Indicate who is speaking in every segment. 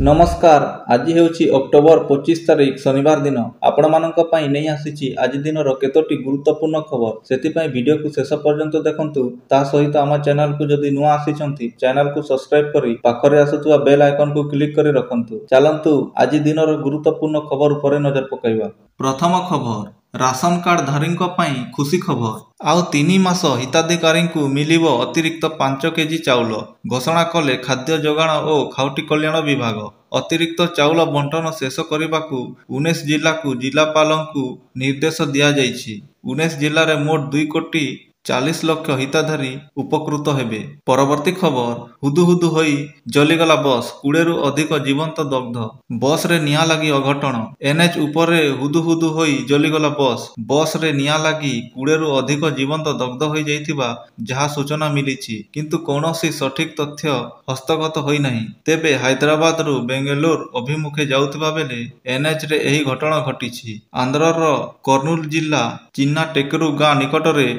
Speaker 1: नमस्कार। आज ହେଉଛି ଅକ୍ଟୋବର 25 ତାରିଖ ଶନିବାର ଦିନ। ଆପଣମାନଙ୍କ ପାଇଁ ନେଇ ଆସିଛି ଆଜି ଦିନର କେତୋଟି ଗୁରୁତ୍ୱପୂର୍ଣ୍ଣ ଖବର। ସେଥିପାଇଁ ଭିଡ଼ିଓକୁ ଶେଷ ପର୍ଯ୍ୟନ୍ତ ଦେଖନ୍ତୁ। ତା ସହିତ ଆମ ଚ୍ୟାନେଲକୁ ଯଦି ନୂଆ ଆସିଛନ୍ତି ଚ୍ୟାନେଲକୁ ସବସ୍କ୍ରାଇବ କରି ପାଖରେ ଆସୁଥିବା ବେଲ୍ ଆଇକନକୁ କ୍ଲିକ୍ କରି ରଖନ୍ତୁ। ଚାଲନ୍ତୁ ଆଜି ଦିନର ଗୁରୁତ୍ୱପୂର୍ଣ୍ଣ ଖବର ଉପରେ ନଜର ପକାଇବା। ପ୍ରଥମ ଖବର, ରାସନ କାର୍ଡ ଧାରୀଙ୍କ ପାଇଁ ଖୁସି ଖବର। ଆଉ 3 ମାସ ହିତାଧିକାରୀଙ୍କୁ ମିଳିବ ଅତିରିକ୍ତ 5 କେଜି ଚାଉଳ। ଘୋଷଣା କଲେ ଖାଦ୍ୟ ଯୋଗାଣ ଓ ଖାଉଟି କଲ୍ୟାଣ ବିଭାଗ। ଅତିରିକ୍ତ ଚାଉଳ ବଣ୍ଟନ ଶେଷ କରିବାକୁ 19 ଜିଲ୍ଲାକୁ ଜିଲ୍ଲାପାଳଙ୍କୁ ନିର୍ଦ୍ଦେଶ ଦିଆଯାଇଛି। 19 ଜିଲ୍ଲାରେ ମୋଟ 2,40,00,000 ହିତାଧାରୀ ଉପକୃତ ହେବେ। ପରବର୍ତ୍ତୀ ଖବର, ହୁଦୁହୁଦୁ ହୋଇ ଜଳିଗଲା ବସ୍, 20ରୁ ଅଧିକ ଜୀବନ୍ତ ଦଗ୍ଧ। ବସ୍ରେ ନିଆଁ ଲାଗି ଅଘଟଣ। ଏନ୍ଏଚ୍ ଉପରେ ହୁଦୁହୁଦୁ ହୋଇ ଜଳିଗଲା ବସ୍। ବସ୍ରେ ନିଆଁ ଲାଗି 20ରୁ ଅଧିକ ଜୀବନ୍ତ ଦଗ୍ଧ ହୋଇଯାଇଥିବା ଯାହା ସୂଚନା ମିଳିଛି, କିନ୍ତୁ କୌଣସି ସଠିକ୍ ତଥ୍ୟ ହସ୍ତଗତ ହୋଇନାହିଁ। ତେବେ ହାଇଦ୍ରାବାଦରୁ ବେଙ୍ଗଲୁରୁ ଅଭିମୁଖେ ଯାଉଥିବା ବେଳେ ଏନ୍ଏଚ୍ରେ ଏହି ଘଟଣା ଘଟିଛି। ଆନ୍ଧ୍ରର କର୍ଣ୍ଣୁଲ ଜିଲ୍ଲା ଚିନ୍ନାଟେକରୁ ଗାଁ ନିକଟରେ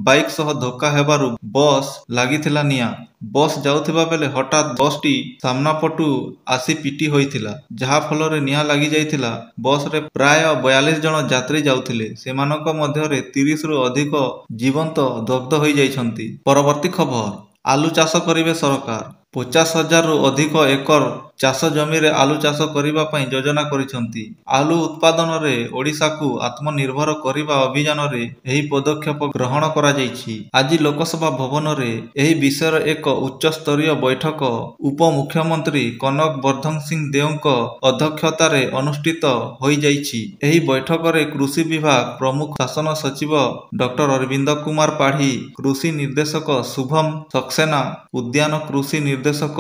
Speaker 1: ବାଇକ୍ ସହ ଧକ୍କା ହେବାରୁ ବସ୍ ଲାଗିଥିଲା ନିଆଁ। ବସ୍ ଯାଉଥିବା ବେଳେ ହଠାତ୍ ବସ୍ଟି ସାମ୍ନାପଟୁ ଆସି ପିଟି ହୋଇଥିଲା, ଯାହା ଫଳରେ ନିଆଁ ଲାଗିଯାଇଥିଲା। ବସ୍ରେ ପ୍ରାୟ 42 ଜଣ ଯାତ୍ରୀ ଯାଉଥିଲେ। ସେମାନଙ୍କ ମଧ୍ୟରେ 30ରୁ ଅଧିକ ଜୀବନ୍ତ ଦଗ୍ଧ ହୋଇଯାଇଛନ୍ତି। ପରବର୍ତ୍ତୀ ଖବର, ଆଲୁ ଚାଷ କରିବେ ସରକାର। 50,000ରୁ ଅଧିକ ଏକର ଚାଷ ଜମିରେ ଆଲୁ ଚାଷ କରିବା ପାଇଁ ଯୋଜନା କରିଛନ୍ତି। ଆଲୁ ଉତ୍ପାଦନରେ ଓଡ଼ିଶାକୁ ଆତ୍ମନିର୍ଭର କରିବା ଅଭିଯାନରେ ଏହି ପଦକ୍ଷେପ ଗ୍ରହଣ କରାଯାଇଛି। ଆଜି ଲୋକସଭା ଭବନରେ ଏହି ବିଷୟରେ ଏକ ଉଚ୍ଚସ୍ତରୀୟ ବୈଠକ ଉପମୁଖ୍ୟମନ୍ତ୍ରୀ କନକ ବର୍ଦ୍ଧନ ସିଂ ଦେଓଙ୍କ ଅଧ୍ୟକ୍ଷତାରେ ଅନୁଷ୍ଠିତ ହୋଇଯାଇଛି। ଏହି ବୈଠକରେ କୃଷି ବିଭାଗ ପ୍ରମୁଖ ଶାସନ ସଚିବ ଡକ୍ଟର ଅରବିନ୍ଦ କୁମାର ପାଢ଼ୀ, କୃଷି ନିର୍ଦ୍ଦେଶକ ଶୁଭମ ସକ୍ସେନା, ଉଦ୍ୟାନ କୃଷି ନିର୍ଦ୍ଦେଶକ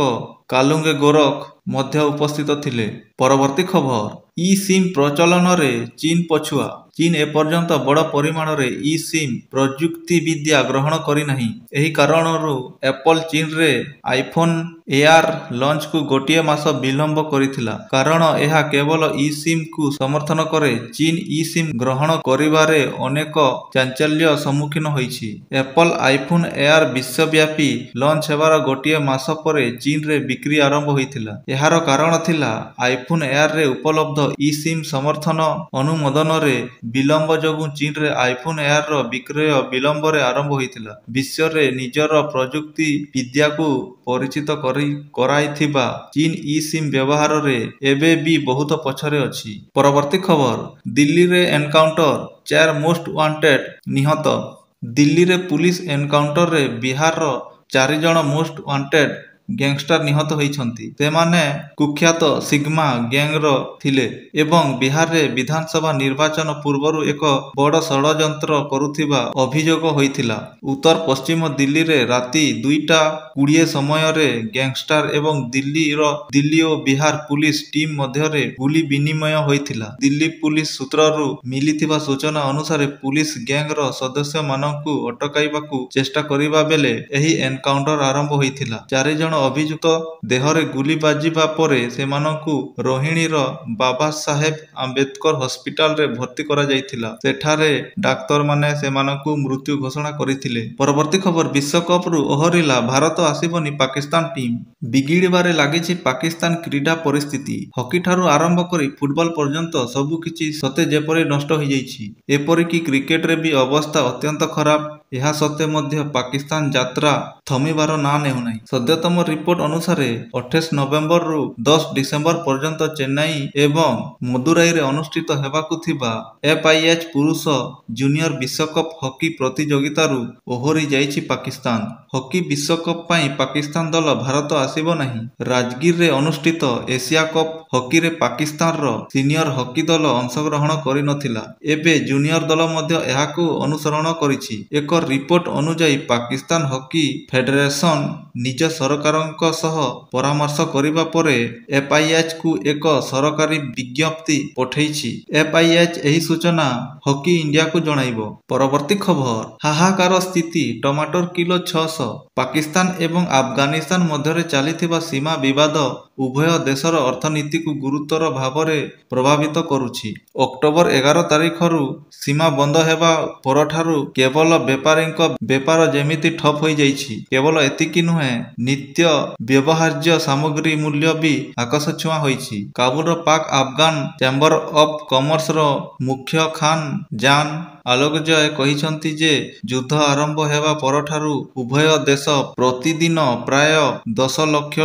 Speaker 1: କାଲୁଙ୍ଗେ ଗୋରଖ ମଧ୍ୟ ଉପସ୍ଥିତ ଥିଲେ। ପରବର୍ତ୍ତୀ ଖବର, ଇ-ସିମ୍ ପ୍ରଚଳନରେ ଚୀନ ପଛୁଆ। ଚୀନ ଏପର୍ଯ୍ୟନ୍ତ ବଡ଼ ପରିମାଣରେ ଇ-ସିମ୍ ପ୍ରଯୁକ୍ତିବିଦ୍ୟା ଗ୍ରହଣ କରିନାହିଁ। ଏହି କାରଣରୁ ଆପଲ୍ ଚୀନରେ ଆଇଫୋନ୍ ଏୟାର ଲଞ୍ଚକୁ ଗୋଟିଏ ମାସ ବିଳମ୍ବ କରିଥିଲା। କାରଣ ଏହା କେବଳ ଇ-ସିମ୍କୁ ସମର୍ଥନ କରେ। ଚୀନ ଇ-ସିମ୍ ଗ୍ରହଣ କରିବାରେ ଅନେକ ଚାଞ୍ଚଲ୍ୟ ସମ୍ମୁଖୀନ ହୋଇଛି। ଆପଲ୍ ଆଇଫୋନ୍ ଏୟାର ବିଶ୍ୱବ୍ୟାପୀ ଲଞ୍ଚ ହେବାର ଗୋଟିଏ ମାସ ପରେ ଚୀନରେ ବିକ୍ରି ଆରମ୍ଭ ହୋଇଥିଲା। ଏହାର କାରଣ ଥିଲା ଆଇଫୋନ୍ ଏୟାରରେ ଉପଲବ୍ଧ ଇ-ସିମ୍ ସମର୍ଥନ ଅନୁମୋଦନରେ ବିଳମ୍ବ ଯୋଗୁଁ ଚୀନରେ ଆଇଫୋନ୍ ଏୟାରର ବିକ୍ରୟ ବିଳମ୍ବରେ ଆରମ୍ଭ ହୋଇଥିଲା। ବିଶ୍ୱରେ ନିଜର ପ୍ରଯୁକ୍ତିବିଦ୍ୟାକୁ ପରିଚିତ କରାଇଥିବା ଚୀନ ଇ-ସିମ୍ ବ୍ୟବହାରରେ ଏବେ ବି ବହୁତ ପଛରେ ଅଛି। ପରବର୍ତ୍ତୀ ଖବର, ଦିଲ୍ଲୀରେ ଏନକାଉଣ୍ଟର, 4 ମୋଷ୍ଟ ୱାଣ୍ଟେଡ୍ ନିହତ। ଦିଲ୍ଲୀରେ ପୁଲିସ ଏନକାଉଣ୍ଟରରେ ବିହାରର 4 ଜଣ ମୋଷ୍ଟ ୱାଣ୍ଟେଡ୍ ଗ୍ୟାଙ୍ଗଷ୍ଟର ନିହତ ହୋଇଛନ୍ତି। ସେମାନେ କୁଖ୍ୟାତ ସିଗ୍ମା ଗ୍ୟାଙ୍ଗର ଥିଲେ ଏବଂ ବିହାରରେ ବିଧାନସଭା ନିର୍ବାଚନ ପୂର୍ବରୁ ଏକ ବଡ଼ ଷଡ଼ଯନ୍ତ୍ର କରୁଥିବା ଅଭିଯୋଗ ହୋଇଥିଲା। ଉତ୍ତର ପଶ୍ଚିମ ଦିଲ୍ଲୀରେ ରାତି 2ଟା 20 ସମୟରେ ଗ୍ୟାଙ୍ଗଷ୍ଟର ଏବଂ ଦିଲ୍ଲୀ ଓ ବିହାର ପୁଲିସ ଟିମ୍ ମଧ୍ୟରେ ଗୁଳି ବିନିମୟ ହୋଇଥିଲା। ଦିଲ୍ଲୀ ପୁଲିସ ସୂତ୍ରରୁ ମିଳିଥିବା ସୂଚନା ଅନୁସାରେ ପୁଲିସ ଗ୍ୟାଙ୍ଗର ସଦସ୍ୟମାନଙ୍କୁ ଅଟକାଇବାକୁ ଚେଷ୍ଟା କରିବା ବେଳେ ଏହି ଏନକାଉଣ୍ଟର ଆରମ୍ଭ ହୋଇଥିଲା। 4 ଜଣ ଅଭିଯୁକ୍ତ ଦେହରେ ଗୁଳି ବାଜିବା ପରେ ସେମାନଙ୍କୁ ରୋହିଣୀର ବାବା ସାହେବ ଆମ୍ବେଦକର ହସ୍ପିଟାଲରେ ଭର୍ତ୍ତି କରାଯାଇଥିଲା। ସେଠାରେ ଡାକ୍ତରମାନେ ସେମାନଙ୍କୁ ମୃତ୍ୟୁ ଘୋଷଣା କରିଥିଲେ। ପରବର୍ତ୍ତୀ ଖବର, ବିଶ୍ୱକପରୁ ଓହରିଲା ଭାରତ, ଆସିବନି ପାକିସ୍ତାନ ଟିମ୍। ବିଗିଡ଼ିବାରେ ଲାଗିଛି ପାକିସ୍ତାନ କ୍ରୀଡା ପରିସ୍ଥିତି। ହକିଠାରୁ ଆରମ୍ଭ କରି ଫୁଟବଲ ପର୍ଯ୍ୟନ୍ତ ସବୁକିଛି ସତେ ଯେପରି ନଷ୍ଟ ହୋଇଯାଇଛି। ଏପରିକି କ୍ରିକେଟରେ ବି ଅବସ୍ଥା ଅତ୍ୟନ୍ତ ଖରାପ। ଏହା ସତ୍ତ୍ୱେ ମଧ୍ୟ ପାକିସ୍ତାନ ଯାତ୍ରା ଥମିବାର ନାଁ ନେଉନାହିଁ। ସଦ୍ୟତମ ରିପୋର୍ଟ ଅନୁସାରେ 28 ନଭେମ୍ବରରୁ 10 ଡିସେମ୍ବର ପର୍ଯ୍ୟନ୍ତ ଚେନ୍ନାଇ ଏବଂ ମଦୁରାଇରେ ଅନୁଷ୍ଠିତ ହେବାକୁ ଥିବା FIH ପୁରୁଷ ଜୁନିୟର ବିଶ୍ୱକପ ହକି ପ୍ରତିଯୋଗିତାରୁ ଓହରି ଯାଇଛି ପାକିସ୍ତାନ। ହକି ବିଶ୍ୱକପ ପାଇଁ ପାକିସ୍ତାନ ଦଳ ଭାରତ ଆସିବ ନାହିଁ। ରାଜଗିରରେ ଅନୁଷ୍ଠିତ ଏସିଆ କପ୍ ହକିରେ ପାକିସ୍ତାନର ସିନିୟର ହକି ଦଳ ଅଂଶଗ୍ରହଣ କରିନଥିଲା। ଏବେ ଜୁନିୟର ଦଳ ମଧ୍ୟ ଏହାକୁ ଅନୁସରଣ କରିଛି। ଏକ ରିପୋର୍ଟ ଅନୁଯାୟୀ ପାକିସ୍ତାନ ହକି ଫେଡେରେସନ ନିଜ ସରକାରଙ୍କ ସହ ପରାମର୍ଶ କରିବା ପରେ FIHକୁ ଏକ ସରକାରୀ ବିଜ୍ଞପ୍ତି ପଠାଇଛି। FIH ଏହି ସୂଚନା ହକି ଇଣ୍ଡିଆକୁ ଜଣାଇବ। ପରବର୍ତ୍ତୀ ଖବର, ହାହାକାର ସ୍ଥିତି, ଟମାଟର କିଲୋ 600। ପାକିସ୍ତାନ ଏବଂ ଆଫଗାନିସ୍ତାନ ମଧ୍ୟରେ ଚାଲିଥିବା ସୀମା ବିବାଦ ଉଭୟ ଦେଶର ଅର୍ଥନୀତିକୁ ଗୁରୁତର ଭାବରେ ପ୍ରଭାବିତ କରୁଛି। ଅକ୍ଟୋବର 11 ତାରିଖରୁ ସୀମା ବନ୍ଦ ହେବା ପରଠାରୁ କେବଳ ବେପାରୀଙ୍କ ବେପାର ଯେମିତି ଠପ୍ ହୋଇଯାଇଛି। କେବଳ ଏତିକି ନୁହେଁ, ନିତ୍ୟ ବ୍ୟବହାର୍ଯ୍ୟ ସାମଗ୍ରୀ ମୂଲ୍ୟ ବି ଆକାଶଛୁଆଁ ହୋଇଛି। କାବୁଲର ପାକ୍ ଆଫଗାନ ଚେମ୍ବର ଅଫ୍ କମର୍ସର ମୁଖ୍ୟ ଖାନ ଜାନ୍ ଆଲୋକଜୟ କହିଛନ୍ତି ଯେ ଯୁଦ୍ଧ ଆରମ୍ଭ ହେବା ପରଠାରୁ ଉଭୟ ଦେଶ ପ୍ରତିଦିନ ପ୍ରାୟ $10 ଲକ୍ଷ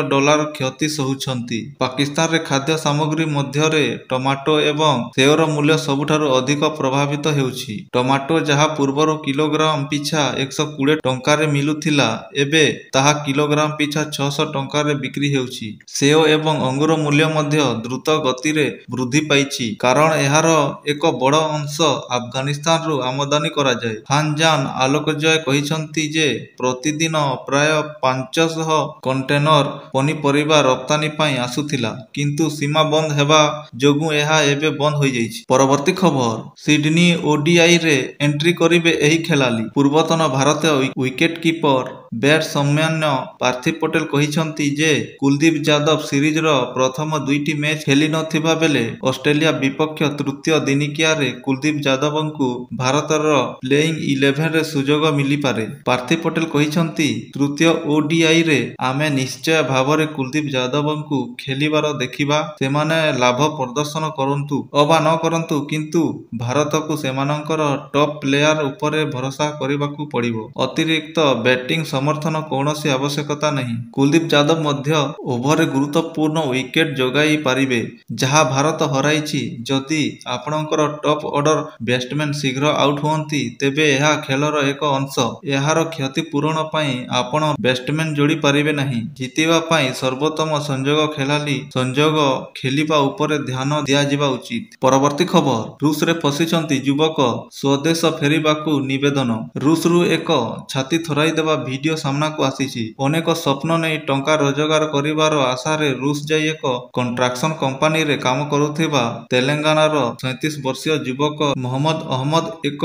Speaker 1: କ୍ଷତି ସହୁଛନ୍ତି। ପାକିସ୍ତାନରେ ଖାଦ୍ୟ ସାମଗ୍ରୀ ମଧ୍ୟରେ ଟମାଟୋ ଏବଂ ସେଓର ମୂଲ୍ୟ ସବୁଠାରୁ ଅଧିକ ପ୍ରଭାବିତ ହେଉଛି। ଟମାଟୋ ଯାହା ପୂର୍ବରୁ କିଲୋଗ୍ରାମ ପିଛା 120 ଟଙ୍କାରେ ମିଳୁଥିଲା, ଏବେ ତାହା କିଲୋଗ୍ରାମ ପିଛା 600 ଟଙ୍କାରେ ବିକ୍ରି ହେଉଛି। ସେଓ ଏବଂ ଅଙ୍ଗୁର ମୂଲ୍ୟ ମଧ୍ୟ ଦ୍ରୁତ ଗତିରେ ବୃଦ୍ଧି ପାଇଛି, କାରଣ ଏହାର ଏକ ବଡ଼ ଅଂଶ ଆଫଗାନିସ୍ତାନରୁ ଆମଦାନୀ କରାଯାଏ। ଖାନ ଜାନ୍ ଆଲୋକଜୟ କହିଛନ୍ତି ଯେ ପ୍ରତିଦିନ ପ୍ରାୟ 500 କଣ୍ଟେନର ପନିପରିବା ରପ୍ତାନି ପାଇଁ ଆସୁଥିଲା, କିନ୍ତୁ ସୀମା ବନ୍ଦ ହେବା ଯୋଗୁଁ ଏହା ଏବେ ବନ୍ଦ ହୋଇଯାଇଛି। ପରବର୍ତ୍ତୀ ଖବର, ସିଡନୀ ଓଡିଆଇରେ ଏଣ୍ଟ୍ରି କରିବେ ଏହି ଖେଳାଳି। ପୂର୍ବତନ ଭାରତୀୟ ୱିକେଟକିପର ବ୍ୟାଟ୍ସମ୍ୟାନ ପାର୍ଥିବ ପଟେଲ କହିଛନ୍ତି ଯେ କୁଲଦୀପ ଯାଦବ ସିରିଜର ପ୍ରଥମ 2ଟି ମ୍ୟାଚ୍ ଖେଳିନଥିବା ବେଳେ ଅଷ୍ଟ୍ରେଲିଆ ବିପକ୍ଷ ତୃତୀୟ ଦିନିକିଆରେ କୁଲଦୀପ ଯାଦବଙ୍କୁ ଭାରତର ପ୍ଲେଇଂ 11ରେ ସୁଯୋଗ ମିଳିପାରେ। ପାର୍ଥିବ ପଟେଲ କହିଛନ୍ତି, ତୃତୀୟ ଓଡିଆଇରେ ଆମେ ନିଶ୍ଚୟ ଭାବରେ କୁଲଦୀପ ଯାଦବଙ୍କୁ ଖେଳିବାର ଦେଖିବା। ସେମାନେ ଲାଭ ପ୍ରଦର୍ଶନ କରନ୍ତୁ ଅବା ନ କରନ୍ତୁ, କିନ୍ତୁ ଭାରତକୁ ସେମାନଙ୍କର ଟପ୍ ପ୍ଲେୟାର ଉପରେ ଭରସା କରିବାକୁ ପଡ଼ିବ। ଅତିରିକ୍ତ ବ୍ୟାଟିଂ ସମର୍ଥନ କୌଣସି ଆବଶ୍ୟକତା ନାହିଁ। କୁଲଦୀପ ଯାଦବ ମଧ୍ୟ ଓଭରରେ ଗୁରୁତ୍ୱପୂର୍ଣ୍ଣ ୱିକେଟ୍ ଯୋଗାଇ ପାରିବେ, ଯାହା ଭାରତ ହରାଇଛି। ଯଦି ଆପଣଙ୍କର ଟପ୍ ଅର୍ଡର ବ୍ୟାଟ୍ସମ୍ୟାନ ଶୀଘ୍ର ଆଉଟ୍ ହୁଅନ୍ତି, ତେବେ ଏହା ଖେଳର ଏକ ଅଂଶ। ଏହାର କ୍ଷତିପୂରଣ ପାଇଁ ଆପଣ ବ୍ୟାଟ୍ସମ୍ୟାନ ଯୋଡ଼ି ପାରିବେ ନାହିଁ। ଜିତିବା ପାଇଁ ସର୍ବୋତ୍ତମ ସଂଯୋଗ ଖେଳାଳି ସଂଯୋଗ ଖେଳିବା ଉପରେ ଧ୍ୟାନ ଦିଆଯିବା ଉଚିତ। ପରବର୍ତ୍ତୀ ଖବର, ରୁଷରେ ଫସିଛନ୍ତି ଯୁବକ, ସ୍ୱଦେଶ ଫେରିବାକୁ ନିବେଦନ। ରୁଷରୁ ଏକ ଛାତି ଥରାଇଦେବା ଭିଡିଓ ସାମ୍ନାକୁ ଆସିଛି। ଅନେକ ସ୍ୱପ୍ନ ନେଇ ଟଙ୍କା ରୋଜଗାର କରିବାର ଆଶାରେ ରୁଷ ଯାଇ ଏକ କନ୍ଷ୍ଟ୍ରକ୍ସନ କମ୍ପାନୀରେ କାମ କରୁଥିବା ତେଲେଙ୍ଗାନାର 37 ବର୍ଷୀୟ ଯୁବକ ମହମ୍ମଦ ଅହମ୍ମଦ ଏକ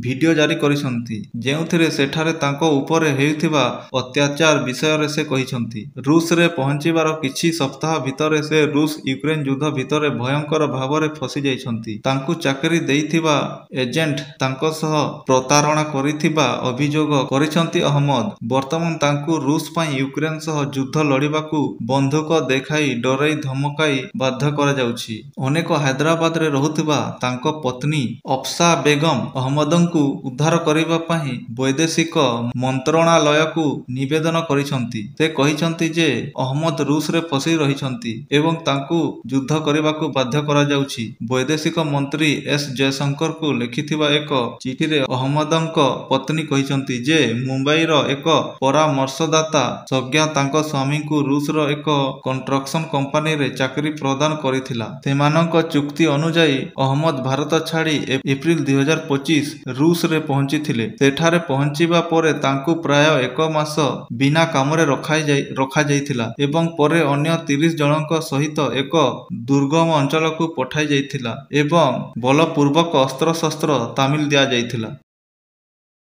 Speaker 1: ଭିଡିଓ ଜାରି କରିଛନ୍ତି, ଯେଉଁଥିରେ ସେଠାରେ ତାଙ୍କ ଉପରେ ହେଉଥିବା ଅତ୍ୟାଚାର ବିଷୟରେ ସେ କହିଛନ୍ତି। ରୁଷରେ ପହଞ୍ଚିବାର କିଛି ସପ୍ତାହ ଭିତରେ ସେ ରୁଷ ୟୁକ୍ରେନ ଯୁଦ୍ଧ ଭିତରେ ଭୟଙ୍କର ଭାବରେ ଫସି ଯାଇଛନ୍ତି। ତାଙ୍କୁ ଚାକିରି ଦେଇଥିବା ଏଜେଣ୍ଟ ତାଙ୍କ ସହ ପ୍ରତାରଣା କରିଥିବା ଅଭିଯୋଗ କରିଛନ୍ତି ଅହମ୍ମଦ। ବର୍ତ୍ତମାନ ତାଙ୍କୁ ରୁଷ ପାଇଁ ୟୁକ୍ରେନ ସହ ଯୁଦ୍ଧ ଲଢ଼ିବାକୁ ବନ୍ଧୁକ ଦେଖାଇ ଡରାଇ ଧମକାଇ ବାଧ୍ୟ କରାଯାଉଛି। ଅନେକ ହାଇଦ୍ରାବାଦରେ ରହୁଥିବା ତାଙ୍କ ପତ୍ନୀ ଅଫ୍ସା ବେଗମ ଅହମ୍ମଦଙ୍କୁ ଉଦ୍ଧାର କରିବା ପାଇଁ ବୈଦେଶିକ ମନ୍ତ୍ରଣାଳୟକୁ ନିବେଦନ କରିଛନ୍ତି। ସେ କହିଛନ୍ତି ଯେ ଅହମ୍ମଦ ରୁଷରେ ଫସି ରହିଛନ୍ତି ଏବଂ ତାଙ୍କୁ ଯୁଦ୍ଧ କରିବାକୁ ବାଧ୍ୟ କରାଯାଉଛି। ବୈଦେଶିକ ମନ୍ତ୍ରୀ ଏସ୍ ଜୟଶଙ୍କରଙ୍କୁ ଲେଖିଥିବା ଏକ ଚିଠିରେ ଅହମ୍ମଦଙ୍କ ପତ୍ନୀ କହିଛନ୍ତି ଯେ ମୁମ୍ବାଇର ଏକ ପରାମର୍ଶଦାତା ସଂଜ୍ଞା ତାଙ୍କ ସ୍ୱାମୀଙ୍କୁ ରୁଷର ଏକ କନ୍ଷ୍ଟ୍ରକ୍ସନ କମ୍ପାନୀରେ ଚାକିରି ପ୍ରଦାନ କରିଥିଲା। ସେମାନଙ୍କ ଚୁକ୍ତି ଅନୁଯାୟୀ ଅହମ୍ମଦ ଭାରତ ଛାଡ଼ି ଏପ୍ରିଲ 2025 ରୁଷରେ ପହଞ୍ଚିଥିଲେ। ସେଠାରେ ପହଞ୍ଚିବା ପରେ ତାଙ୍କୁ ପ୍ରାୟ 1 ମାସ ବିନା କାମରେ ରଖାଯାଇଥିଲା ଏବଂ ପରେ ଅନ୍ୟ 30 ଜଣଙ୍କ ସହିତ ଏକ ଦୁର୍ଗମ ଅଞ୍ଚଳକୁ ପଠାଯାଇଥିଲା ଏବଂ ବଳପୂର୍ବକ ଅସ୍ତ୍ରଶସ୍ତ୍ର ତାଲିମ ଦିଆଯାଇଥିଲା।